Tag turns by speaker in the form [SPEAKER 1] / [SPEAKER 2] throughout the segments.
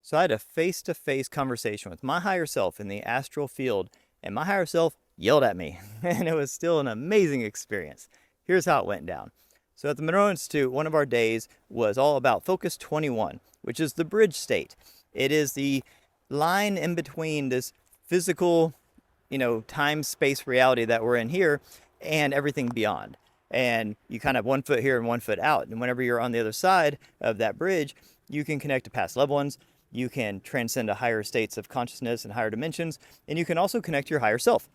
[SPEAKER 1] So I had a face-to-face conversation with my higher self in the astral field, and my higher self yelled at me, and it was still an amazing experience. Here's how it went down. So at the Monroe Institute, one of our days was all about Focus 21, which is the bridge state. It is the line in between this physical, time, space reality that we're in here and everything beyond. And you kind of have 1 foot here and 1 foot out. And whenever you're on the other side of that bridge, you can connect to past loved ones. You can transcend to higher states of consciousness and higher dimensions. And you can also connect to your higher self.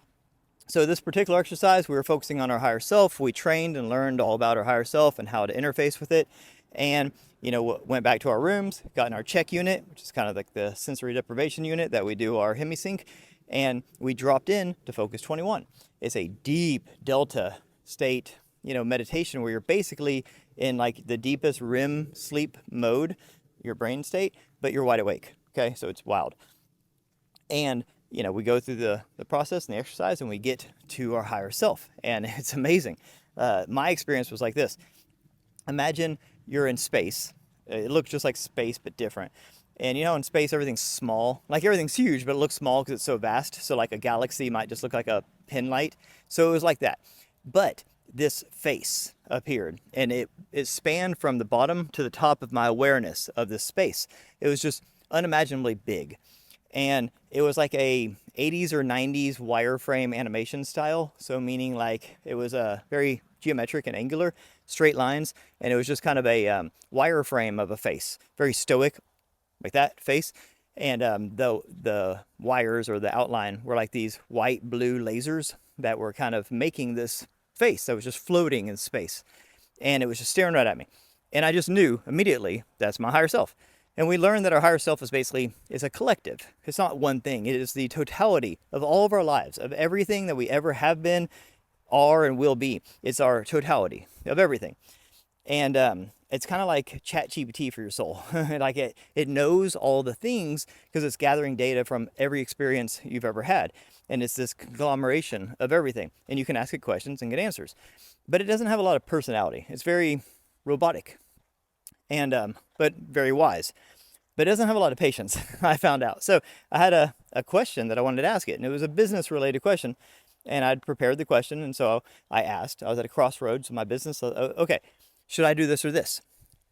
[SPEAKER 1] So this particular exercise, we were focusing on our higher self. We trained and learned all about our higher self and how to interface with it. And, went back to our rooms, got in our check unit, which is kind of like the sensory deprivation unit that we do our hemisync. And we dropped in to Focus 21. It's a deep delta state, meditation where you're basically in like the deepest REM sleep mode, your brain state, but you're wide awake. Okay, so it's wild. And we go through the process and the exercise, and we get to our higher self, and it's amazing. My experience was like this. Imagine you're in space. It looks just like space, but different. And in space, everything's small. Like everything's huge, but it looks small because it's so vast. So like a galaxy might just look like a pin light. So it was like that. But this face appeared, and it spanned from the bottom to the top of my awareness of this space. It was just unimaginably big. And it was like a 80s or 90s wireframe animation style. So meaning like it was a very geometric and angular, straight lines. And it was just kind of a wireframe of a face, very stoic, like that face. And the wires or the outline were like these white blue lasers that were kind of making this face that was just floating in space. And it was just staring right at me. And I just knew immediately that's my higher self. And we learned that our higher self is a collective. It's not one thing. It is the totality of all of our lives, of everything that we ever have been, are, and will be. It's our totality of everything. And it's kind of like ChatGPT for your soul. Like it knows all the things because it's gathering data from every experience you've ever had. And it's this conglomeration of everything. And you can ask it questions and get answers. But it doesn't have a lot of personality. It's very robotic. And but very wise, but it doesn't have a lot of patience. I found out. So I had a question that I wanted to ask it, and it was a business related question, and I'd prepared the question, and so I asked. I was at a crossroads in my business. Okay, should I do this or this?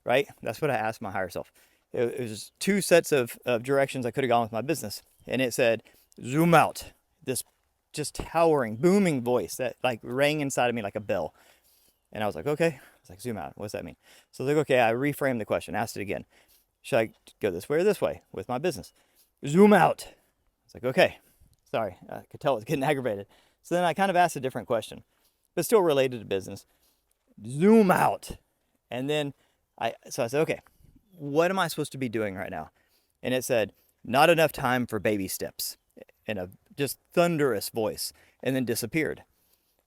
[SPEAKER 1] Right? That's what I asked my higher self. It was two sets of directions I could have gone with my business, and it said zoom out. This just towering, booming voice that like rang inside of me like a bell, and I was like, okay. It's like, zoom out. What does that mean? So like, okay, I reframed the question, asked it again. Should I go this way or this way with my business? Zoom out. It's like, okay, sorry. I could tell it's getting aggravated. So then I kind of asked a different question, but still related to business. Zoom out. And then I said, okay, what am I supposed to be doing right now? And it said, not enough time for baby steps, in a just thunderous voice, and then disappeared.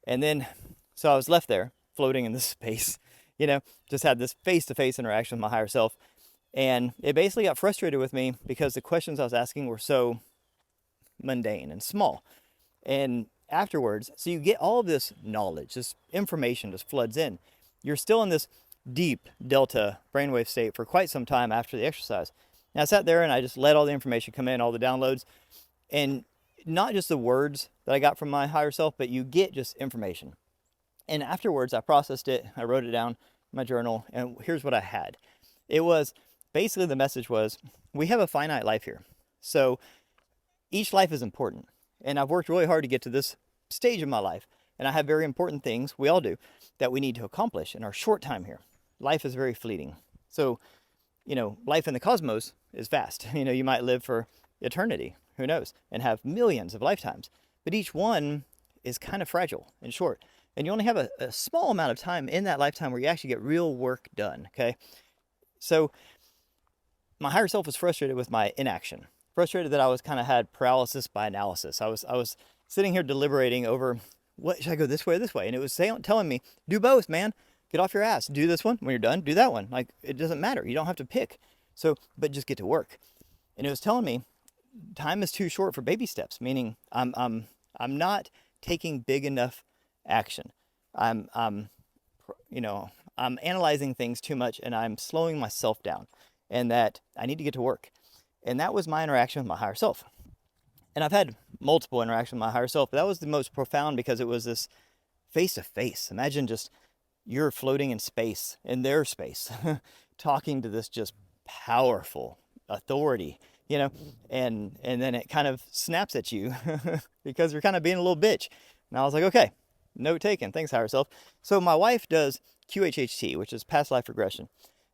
[SPEAKER 1] And then, so I was left there floating in this space, just had this face-to-face interaction with my higher self. And it basically got frustrated with me because the questions I was asking were so mundane and small. And afterwards, so you get all of this knowledge, this information just floods in. You're still in this deep delta brainwave state for quite some time after the exercise. And I sat there and I just let all the information come in, all the downloads, and not just the words that I got from my higher self, but you get just information. And afterwards, I processed it, I wrote it down in my journal, and here's what I had. It was, basically the message was, we have a finite life here. So each life is important. And I've worked really hard to get to this stage of my life. And I have very important things, we all do, that we need to accomplish in our short time here. Life is very fleeting. So, life in the cosmos is vast. You might live for eternity, who knows, and have millions of lifetimes. But each one is kind of fragile and short. And you only have a small amount of time in that lifetime where you actually get real work done, okay? So my higher self was frustrated with my inaction. Frustrated that I was kind of had paralysis by analysis. I was sitting here deliberating over, what should I go this way or this way? And it was telling me, do both, man. Get off your ass. Do this one. When you're done, do that one. Like, it doesn't matter. You don't have to pick. So, but just get to work. And it was telling me time is too short for baby steps, meaning I'm not taking big enough action. I'm analyzing things too much, and I'm slowing myself down, and that I need to get to work. And that was my interaction with my higher self. And I've had multiple interactions with my higher self, but that was the most profound because it was this face to face. Imagine just you're floating in space, in their space, talking to this just powerful authority, and then it kind of snaps at you because you're kind of being a little bitch. And I was like, okay, note taken. Thanks, higher self. So my wife does QHHT, which is past life regression.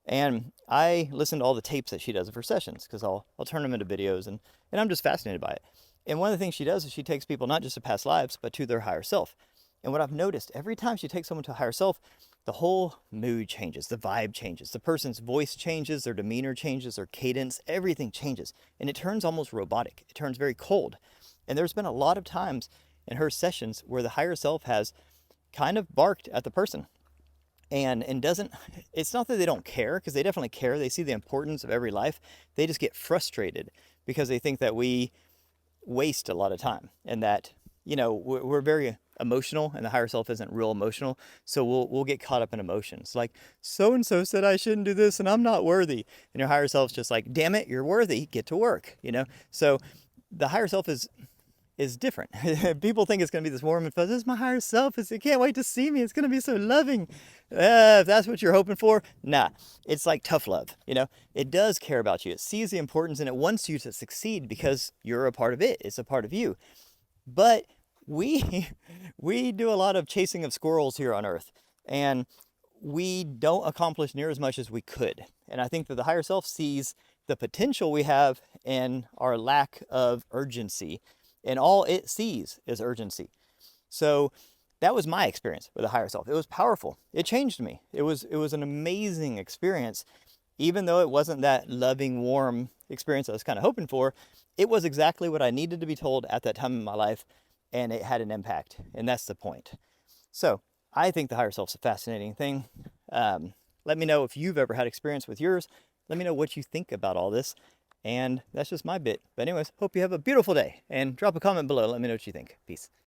[SPEAKER 1] And I listen to all the tapes that she does of her sessions because I'll turn them into videos, and I'm just fascinated by it. And one of the things she does is she takes people not just to past lives, but to their higher self. And what I've noticed, every time she takes someone to a higher self, the whole mood changes, the vibe changes, the person's voice changes, their demeanor changes, their cadence, everything changes. And it turns almost robotic. It turns very cold. And there's been a lot of times in her sessions where the higher self has kind of barked at the person. And doesn't, it's not that they don't care, because they definitely care. They see the importance of every life. They just get frustrated because they think that we waste a lot of time, and that, we're very emotional, and the higher self isn't real emotional. So we'll get caught up in emotions. Like, so-and-so said I shouldn't do this and I'm not worthy. And your higher self's just like, damn it, you're worthy, get to work, So the higher self is different. People think it's going to be this warm and fuzzy. This is my higher self. I can't wait to see me. It's going to be so loving. If that's what you're hoping for, nah. It's like tough love. It does care about you. It sees the importance and it wants you to succeed because you're a part of it. It's a part of you. But we do a lot of chasing of squirrels here on Earth, and we don't accomplish near as much as we could. And I think that the higher self sees the potential we have and our lack of urgency. And all it sees is urgency. So that was my experience with the higher self. It was powerful. It changed me. It was an amazing experience. Even though it wasn't that loving, warm experience I was kind of hoping for, it was exactly what I needed to be told at that time in my life, and it had an impact. And that's the point. So I think the higher self's a fascinating thing. Let me know if you've ever had experience with yours. Let me know what you think about all this. And that's just my bit. But anyways, hope you have a beautiful day, and drop a comment below. Let me know what you think. Peace.